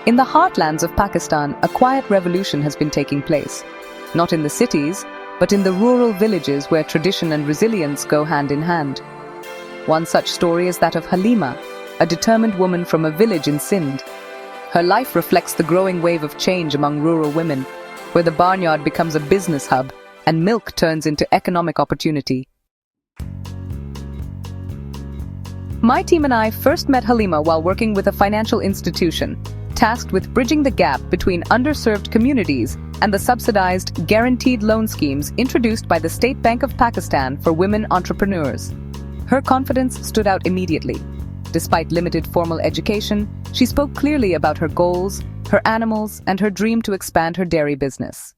In the heartlands of Pakistan, a quiet revolution has been taking place. Not in the cities, but in the rural villages where tradition and resilience go hand in hand. One such story is that of Halima, a determined woman from a village in Sindh. Her life reflects the growing wave of change among rural women, where the barnyard becomes a business hub and milk turns into economic opportunity. My team and I first met Halima while working with a financial institution, tasked with bridging the gap between underserved communities and the subsidized, guaranteed loan schemes introduced by the State Bank of Pakistan for women entrepreneurs. Her confidence stood out immediately. Despite limited formal education, she spoke clearly about her goals, her animals, and her dream to expand her dairy business.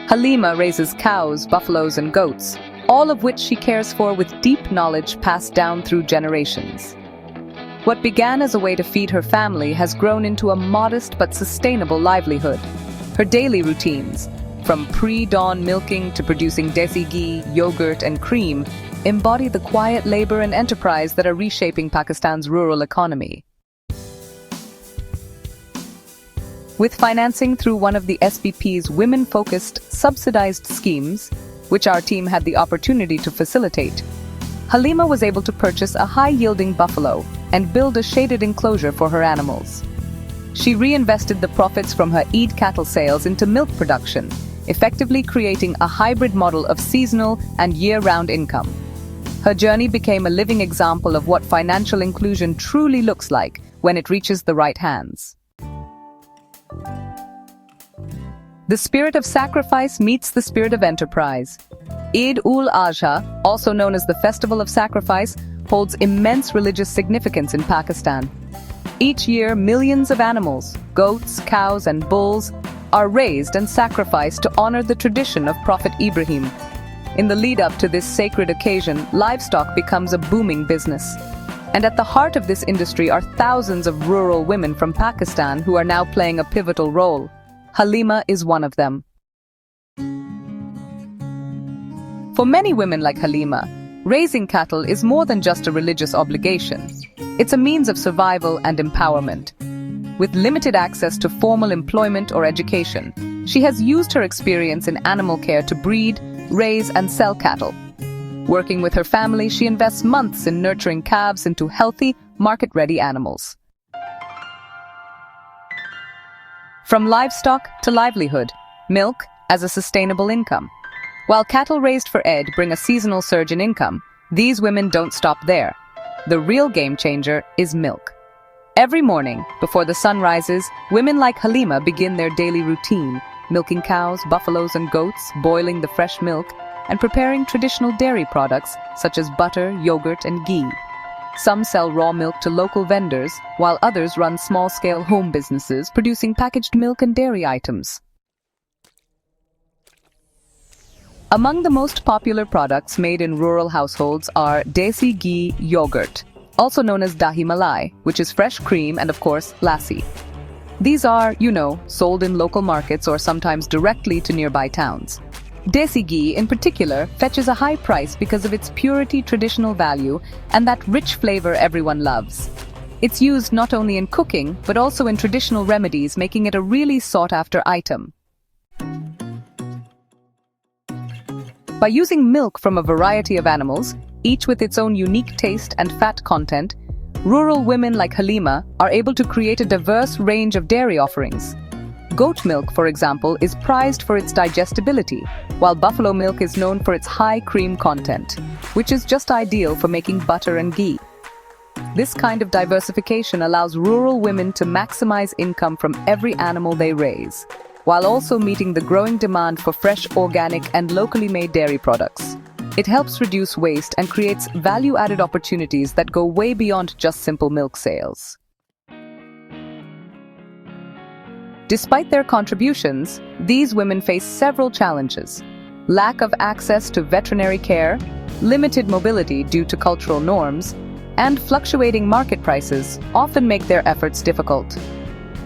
Halima raises cows, buffaloes, and goats, all of which she cares for with deep knowledge passed down through generations. What began as a way to feed her family has grown into a modest but sustainable livelihood. Her daily routines, from pre-dawn milking to producing Desi ghee, yogurt, and cream, embody the quiet labor and enterprise that are reshaping Pakistan's rural economy. With financing through one of the SBP's women-focused, subsidized schemes, which our team had the opportunity to facilitate, Halima was able to purchase a high-yielding buffalo and build a shaded enclosure for her animals. She reinvested the profits from her Eid cattle sales into milk production, effectively creating a hybrid model of seasonal and year-round income. Her journey became a living example of what financial inclusion truly looks like when it reaches the right hands. The spirit of sacrifice meets the spirit of enterprise. Eid-ul-Azha, also known as the Festival of Sacrifice, holds immense religious significance in Pakistan. Each year, millions of animals, goats, cows, and bulls, are raised and sacrificed to honor the tradition of Prophet Ibrahim. In the lead-up to this sacred occasion, livestock becomes a booming business. And at the heart of this industry are thousands of rural women from Pakistan who are now playing a pivotal role. Halima is one of them. For many women like Halima, raising cattle is more than just a religious obligation. It's a means of survival and empowerment. With limited access to formal employment or education, she has used her experience in animal care to breed, raise, and sell cattle. Working with her family, she invests months in nurturing calves into healthy, market-ready animals. From livestock to livelihood, milk as a sustainable income. While cattle raised for Eid bring a seasonal surge in income, these women don't stop there. The real game changer is milk. Every morning, before the sun rises, women like Halima begin their daily routine, milking cows, buffaloes, and goats, boiling the fresh milk, and preparing traditional dairy products such as butter, yogurt, and ghee. Some sell raw milk to local vendors, while others run small-scale home businesses producing packaged milk and dairy items. Among the most popular products made in rural households are Desi ghee yogurt, also known as dahi malai, which is fresh cream, and of course, lassi. These are, sold in local markets or sometimes directly to nearby towns. Desi ghee, in particular, fetches a high price because of its purity, traditional value, and that rich flavor everyone loves. It's used not only in cooking, but also in traditional remedies, making it a really sought-after item. By using milk from a variety of animals, each with its own unique taste and fat content, rural women like Halima are able to create a diverse range of dairy offerings. Goat milk, for example, is prized for its digestibility, while buffalo milk is known for its high cream content, which is just ideal for making butter and ghee. This kind of diversification allows rural women to maximize income from every animal they raise, while also meeting the growing demand for fresh, organic, and locally made dairy products. It helps reduce waste and creates value-added opportunities that go way beyond just simple milk sales. Despite their contributions, these women face several challenges. Lack of access to veterinary care, limited mobility due to cultural norms, and fluctuating market prices often make their efforts difficult.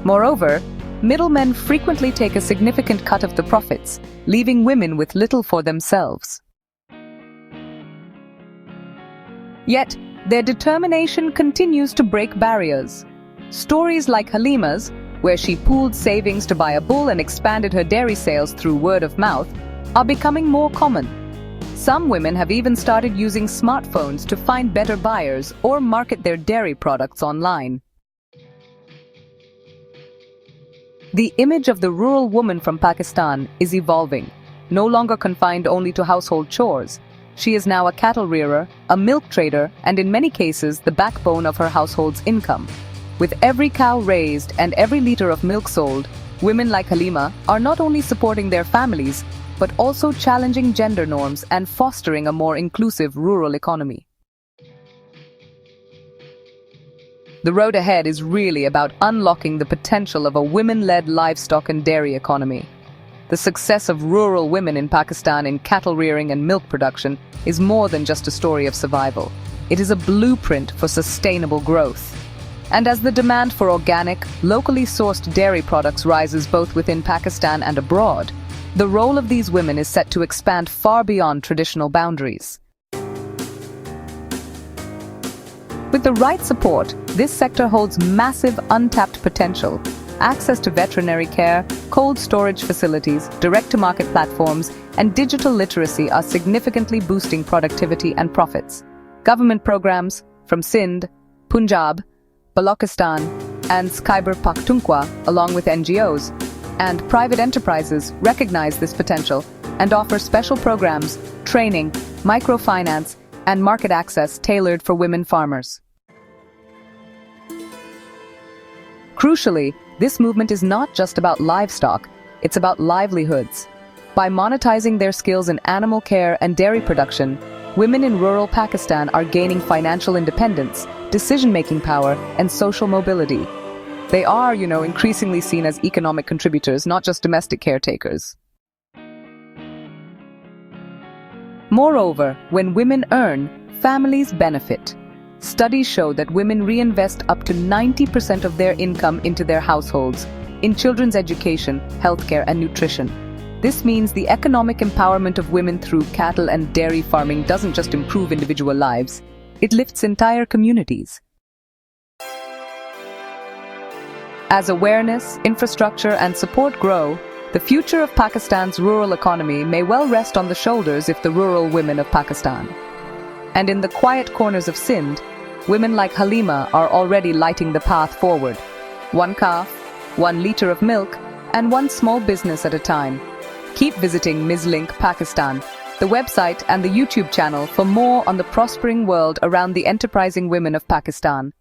Moreover, middlemen frequently take a significant cut of the profits, leaving women with little for themselves. Yet, their determination continues to break barriers. Stories like Halima's, where she pooled savings to buy a bull and expanded her dairy sales through word of mouth, are becoming more common. Some women have even started using smartphones to find better buyers or market their dairy products online. The image of the rural woman from Pakistan is evolving, no longer confined only to household chores. She is now a cattle rearer, a milk trader, and in many cases the backbone of her household's income. With every cow raised and every liter of milk sold, women like Halima are not only supporting their families, but also challenging gender norms and fostering a more inclusive rural economy. The road ahead is really about unlocking the potential of a women-led livestock and dairy economy. The success of rural women in Pakistan in cattle rearing and milk production is more than just a story of survival. It is a blueprint for sustainable growth. And as the demand for organic, locally sourced dairy products rises both within Pakistan and abroad, the role of these women is set to expand far beyond traditional boundaries. With the right support, this sector holds massive untapped potential. Access to veterinary care, cold storage facilities, direct-to-market platforms, and digital literacy are significantly boosting productivity and profits. Government programs from Sindh, Punjab, Balochistan, and Khyber Pakhtunkhwa, along with NGOs, and private enterprises recognize this potential and offer special programs, training, microfinance, and market access tailored for women farmers. Crucially, this movement is not just about livestock, it's about livelihoods. By monetizing their skills in animal care and dairy production, women in rural Pakistan are gaining financial independence, decision-making power, and social mobility. They are, increasingly seen as economic contributors, not just domestic caretakers. Moreover, when women earn, families benefit. Studies show that women reinvest up to 90% of their income into their households, in children's education, healthcare, and nutrition. This means the economic empowerment of women through cattle and dairy farming doesn't just improve individual lives, it lifts entire communities. As awareness, infrastructure, and support grow, the future of Pakistan's rural economy may well rest on the shoulders of the rural women of Pakistan. And in the quiet corners of Sindh, women like Halima are already lighting the path forward. One calf, 1 liter of milk, and one small business at a time. Keep visiting Ms. Link Pakistan, the website and the YouTube channel for more on the prospering world around the enterprising women of Pakistan.